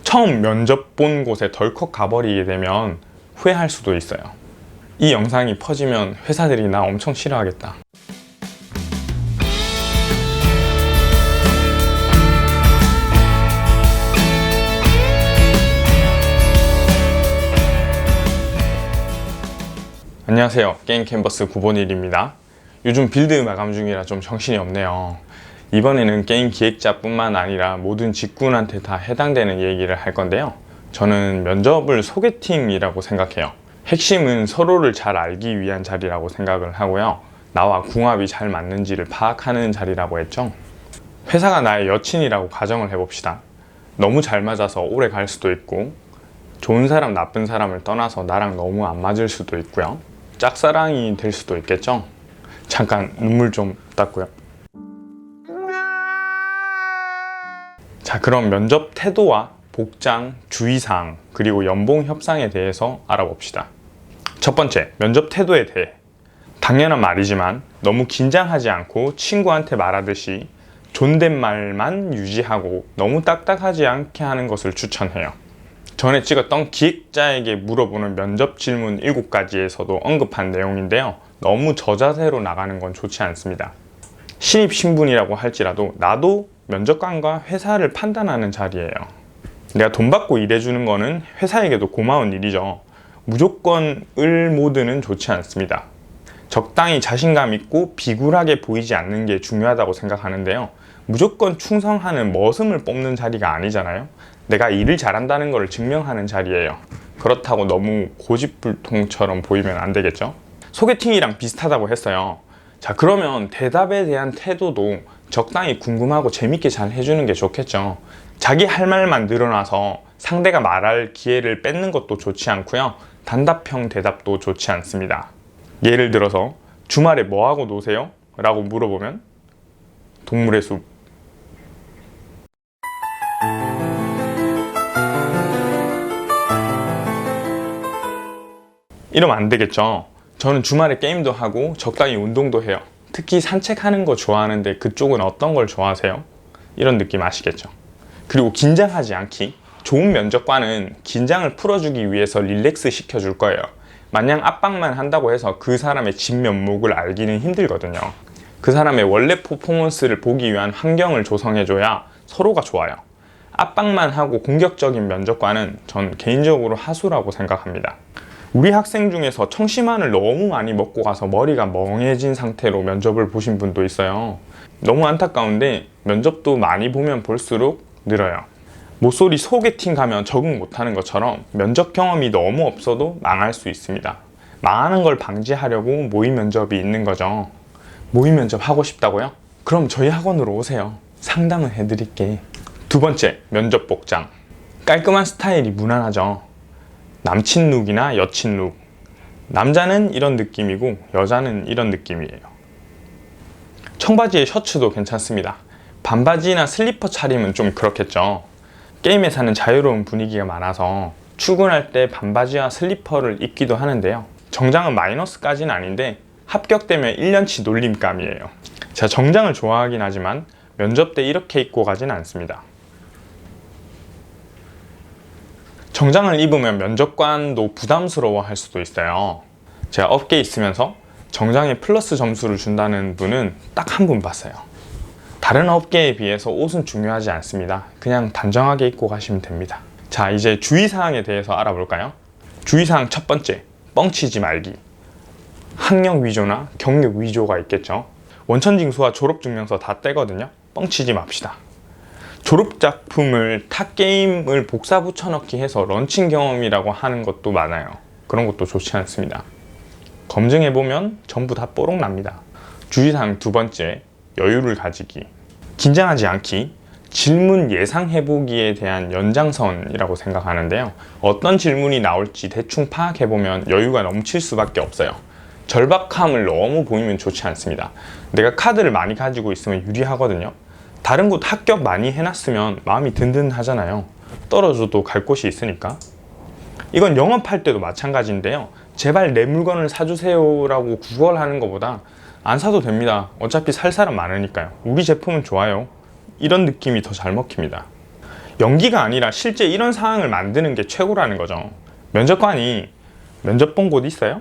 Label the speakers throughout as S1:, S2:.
S1: 처음 면접 본 곳에 덜컥 가버리게 되면 후회할 수도 있어요. 이 영상이 퍼지면 회사들이 나 엄청 싫어하겠다. 안녕하세요. 게임 캔버스 9번 1입니다. 요즘 빌드 마감 중이라 좀 정신이 없네요. 이번에는 게임 기획자뿐만 아니라 모든 직군한테 다 해당되는 얘기를 할 건데요. 저는 면접을 소개팅이라고 생각해요. 핵심은 서로를 잘 알기 위한 자리라고 생각을 하고요. 나와 궁합이 잘 맞는지를 파악하는 자리라고 했죠. 회사가 나의 여친이라고 가정을 해봅시다. 너무 잘 맞아서 오래 갈 수도 있고, 좋은 사람 나쁜 사람을 떠나서 나랑 너무 안 맞을 수도 있고요. 짝사랑이 될 수도 있겠죠. 잠깐 눈물 좀 닦고요. 자, 그럼 면접 태도와 복장, 주의사항, 그리고 연봉 협상에 대해서 알아봅시다. 첫 번째, 면접 태도에 대해. 당연한 말이지만 너무 긴장하지 않고 친구한테 말하듯이 존댓말만 유지하고 너무 딱딱하지 않게 하는 것을 추천해요. 전에 찍었던 기획자에게 물어보는 면접 질문 7가지에서도 언급한 내용인데요. 너무 저자세로 나가는 건 좋지 않습니다. 신입 신분이라고 할지라도 나도 면접관과 회사를 판단하는 자리예요. 내가 돈 받고 일해주는 거는 회사에게도 고마운 일이죠. 무조건 을 모드는 좋지 않습니다. 적당히 자신감 있고 비굴하게 보이지 않는 게 중요하다고 생각하는데요. 무조건 충성하는 머슴을 뽑는 자리가 아니잖아요. 내가 일을 잘한다는 걸 증명하는 자리예요. 그렇다고 너무 고집불통처럼 보이면 안 되겠죠? 소개팅이랑 비슷하다고 했어요. 자, 그러면 대답에 대한 태도도 적당히 궁금하고 재밌게 잘 해주는 게 좋겠죠. 자기 할 말만 늘어나서 상대가 말할 기회를 뺏는 것도 좋지 않고요. 단답형 대답도 좋지 않습니다. 예를 들어서 주말에 뭐 하고 노세요? 라고 물어보면 동물의 숲. 이러면 안 되겠죠. 저는 주말에 게임도 하고 적당히 운동도 해요. 특히 산책하는 거 좋아하는데 그쪽은 어떤 걸 좋아하세요? 이런 느낌 아시겠죠? 그리고 긴장하지 않기. 좋은 면접관은 긴장을 풀어주기 위해서 릴렉스 시켜줄 거예요. 마냥 압박만 한다고 해서 그 사람의 진면목을 알기는 힘들거든요. 그 사람의 원래 퍼포먼스를 보기 위한 환경을 조성해줘야 서로가 좋아요. 압박만 하고 공격적인 면접관은 전 개인적으로 하수라고 생각합니다. 우리 학생 중에서 청심환을 너무 많이 먹고 가서 머리가 멍해진 상태로 면접을 보신 분도 있어요. 너무 안타까운데 면접도 많이 보면 볼수록 늘어요. 모쏠이 소개팅 가면 적응 못하는 것처럼 면접 경험이 너무 없어도 망할 수 있습니다. 망하는 걸 방지하려고 모의 면접이 있는 거죠. 모의 면접 하고 싶다고요? 그럼 저희 학원으로 오세요. 상담은 해드릴게. 두 번째, 면접 복장. 깔끔한 스타일이 무난하죠. 남친 룩이나 여친 룩. 남자는 이런 느낌이고 여자는 이런 느낌이에요. 청바지에 셔츠도 괜찮습니다. 반바지나 슬리퍼 차림은 좀 그렇겠죠. 게임회사는 자유로운 분위기가 많아서 출근할 때 반바지와 슬리퍼를 입기도 하는데요. 정장은 마이너스까지는 아닌데 합격되면 1년치 놀림감이에요. 제가 정장을 좋아하긴 하지만 면접 때 이렇게 입고 가진 않습니다. 정장을 입으면 면접관도 부담스러워 할 수도 있어요. 제가 업계에 있으면서 정장에 플러스 점수를 준다는 분은 딱 한 분 봤어요. 다른 업계에 비해서 옷은 중요하지 않습니다. 그냥 단정하게 입고 가시면 됩니다. 자, 이제 주의사항에 대해서 알아볼까요? 주의사항 첫 번째, 뻥치지 말기. 학력 위조나 경력 위조가 있겠죠. 원천징수와 졸업증명서 다 떼거든요. 뻥치지 맙시다. 졸업작품을 타 게임을 복사 붙여넣기 해서 런칭 경험이라고 하는 것도 많아요. 그런 것도 좋지 않습니다. 검증해보면 전부 다 뽀록 납니다. 주의사항 두 번째, 여유를 가지기. 긴장하지 않기. 질문 예상해보기에 대한 연장선이라고 생각하는데요. 어떤 질문이 나올지 대충 파악해보면 여유가 넘칠 수밖에 없어요. 절박함을 너무 보이면 좋지 않습니다. 내가 카드를 많이 가지고 있으면 유리하거든요. 다른 곳 합격 많이 해놨으면 마음이 든든하잖아요. 떨어져도 갈 곳이 있으니까. 이건 영업할 때도 마찬가지인데요. 제발 내 물건을 사주세요 라고 구걸하는 것보다 안 사도 됩니다. 어차피 살 사람 많으니까요. 우리 제품은 좋아요. 이런 느낌이 더 잘 먹힙니다. 연기가 아니라 실제 이런 상황을 만드는 게 최고라는 거죠. 면접관이 면접 본 곳 있어요?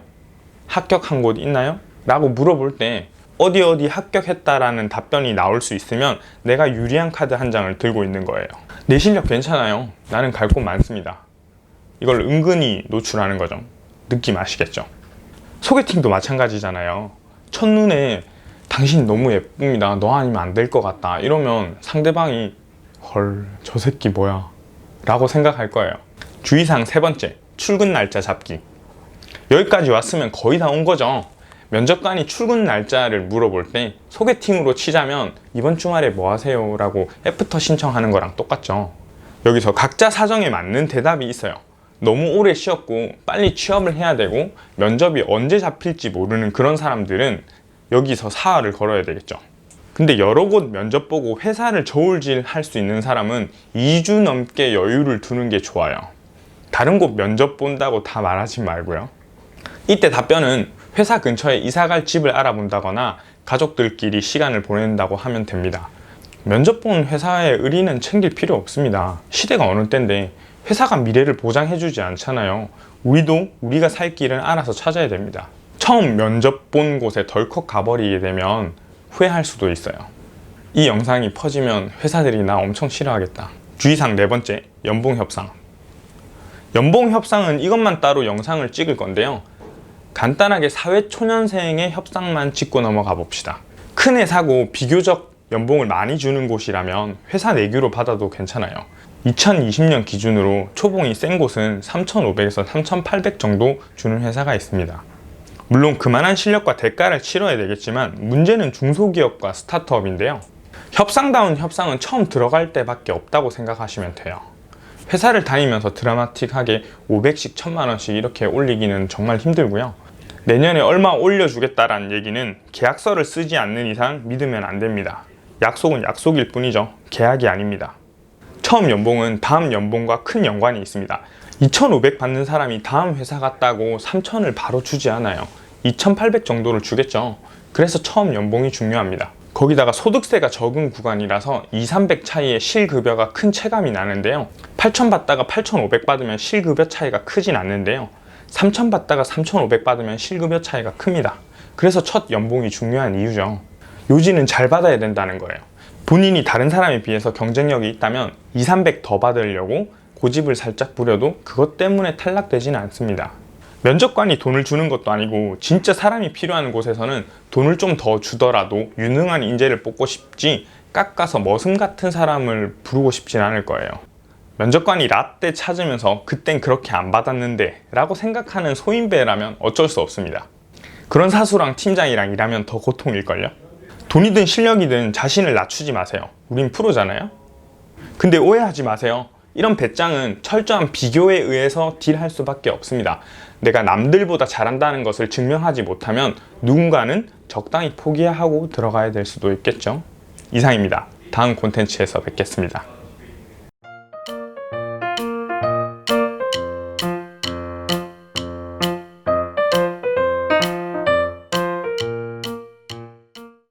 S1: 합격한 곳 있나요? 라고 물어볼 때 어디 합격했다라는 답변이 나올 수 있으면 내가 유리한 카드 한 장을 들고 있는 거예요. 내 실력 괜찮아요. 나는 갈 곳 많습니다. 이걸 은근히 노출하는 거죠. 느낌 아시겠죠? 소개팅도 마찬가지잖아요. 첫눈에 당신 너무 예쁩니다. 너 아니면 안 될 것 같다. 이러면 상대방이 헐, 저 새끼 뭐야? 라고 생각할 거예요. 주의사항 세 번째, 출근 날짜 잡기. 여기까지 왔으면 거의 다 온 거죠. 면접관이 출근 날짜를 물어볼 때 소개팅으로 치자면 이번 주말에 뭐 하세요? 라고 애프터 신청하는 거랑 똑같죠. 여기서 각자 사정에 맞는 대답이 있어요. 너무 오래 쉬었고 빨리 취업을 해야 되고 면접이 언제 잡힐지 모르는 그런 사람들은 여기서 사활을 걸어야 되겠죠. 근데 여러 곳 면접 보고 회사를 저울질 할 수 있는 사람은 2주 넘게 여유를 두는 게 좋아요. 다른 곳 면접 본다고 다 말하지 말고요. 이때 답변은 회사 근처에 이사갈 집을 알아본다거나 가족들끼리 시간을 보낸다고 하면 됩니다. 면접 본 회사의 의리는 챙길 필요 없습니다. 시대가 어느 때인데 회사가 미래를 보장해주지 않잖아요. 우리도 우리가 살 길은 알아서 찾아야 됩니다. 처음 면접 본 곳에 덜컥 가버리게 되면 후회할 수도 있어요. 이 영상이 퍼지면 회사들이 나 엄청 싫어하겠다. 주의사항 네 번째, 연봉 협상. 연봉 협상은 이것만 따로 영상을 찍을 건데요. 간단하게 사회초년생의 협상만 짚고 넘어가 봅시다. 큰 회사고 비교적 연봉을 많이 주는 곳이라면 회사 내규로 받아도 괜찮아요. 2020년 기준으로 초봉이 센 곳은 3,500에서 3,800 정도 주는 회사가 있습니다. 물론 그만한 실력과 대가를 치러야 되겠지만 문제는 중소기업과 스타트업인데요. 협상다운 협상은 처음 들어갈 때밖에 없다고 생각하시면 돼요. 회사를 다니면서 드라마틱하게 500씩 1000만 원씩 이렇게 올리기는 정말 힘들고요. 내년에 얼마 올려주겠다라는 얘기는 계약서를 쓰지 않는 이상 믿으면 안 됩니다. 약속은 약속일 뿐이죠. 계약이 아닙니다. 처음 연봉은 다음 연봉과 큰 연관이 있습니다. 2,500 받는 사람이 다음 회사 갔다고 3,000을 바로 주지 않아요. 2,800 정도를 주겠죠. 그래서 처음 연봉이 중요합니다. 거기다가 소득세가 적은 구간이라서 2,300 차이에 실급여가 큰 체감이 나는데요. 8,000 받다가 8,500 받으면 실급여 차이가 크진 않는데요. 3,000 받다가 3,500 받으면 실급여 차이가 큽니다. 그래서 첫 연봉이 중요한 이유죠. 요지는 잘 받아야 된다는 거예요. 본인이 다른 사람에 비해서 경쟁력이 있다면 2,300 더 받으려고 고집을 살짝 부려도 그것 때문에 탈락되지는 않습니다. 면접관이 돈을 주는 것도 아니고 진짜 사람이 필요한 곳에서는 돈을 좀 더 주더라도 유능한 인재를 뽑고 싶지 깎아서 머슴 같은 사람을 부르고 싶진 않을 거예요. 면접관이 라떼 찾으면서 그땐 그렇게 안 받았는데 라고 생각하는 소인배라면 어쩔 수 없습니다. 그런 사수랑 팀장이랑 일하면 더 고통일걸요? 돈이든 실력이든 자신을 낮추지 마세요. 우린 프로잖아요? 근데 오해하지 마세요. 이런 배짱은 철저한 비교에 의해서 딜할 수밖에 없습니다. 내가 남들보다 잘한다는 것을 증명하지 못하면 누군가는 적당히 포기하고 들어가야 될 수도 있겠죠. 이상입니다. 다음 콘텐츠에서 뵙겠습니다.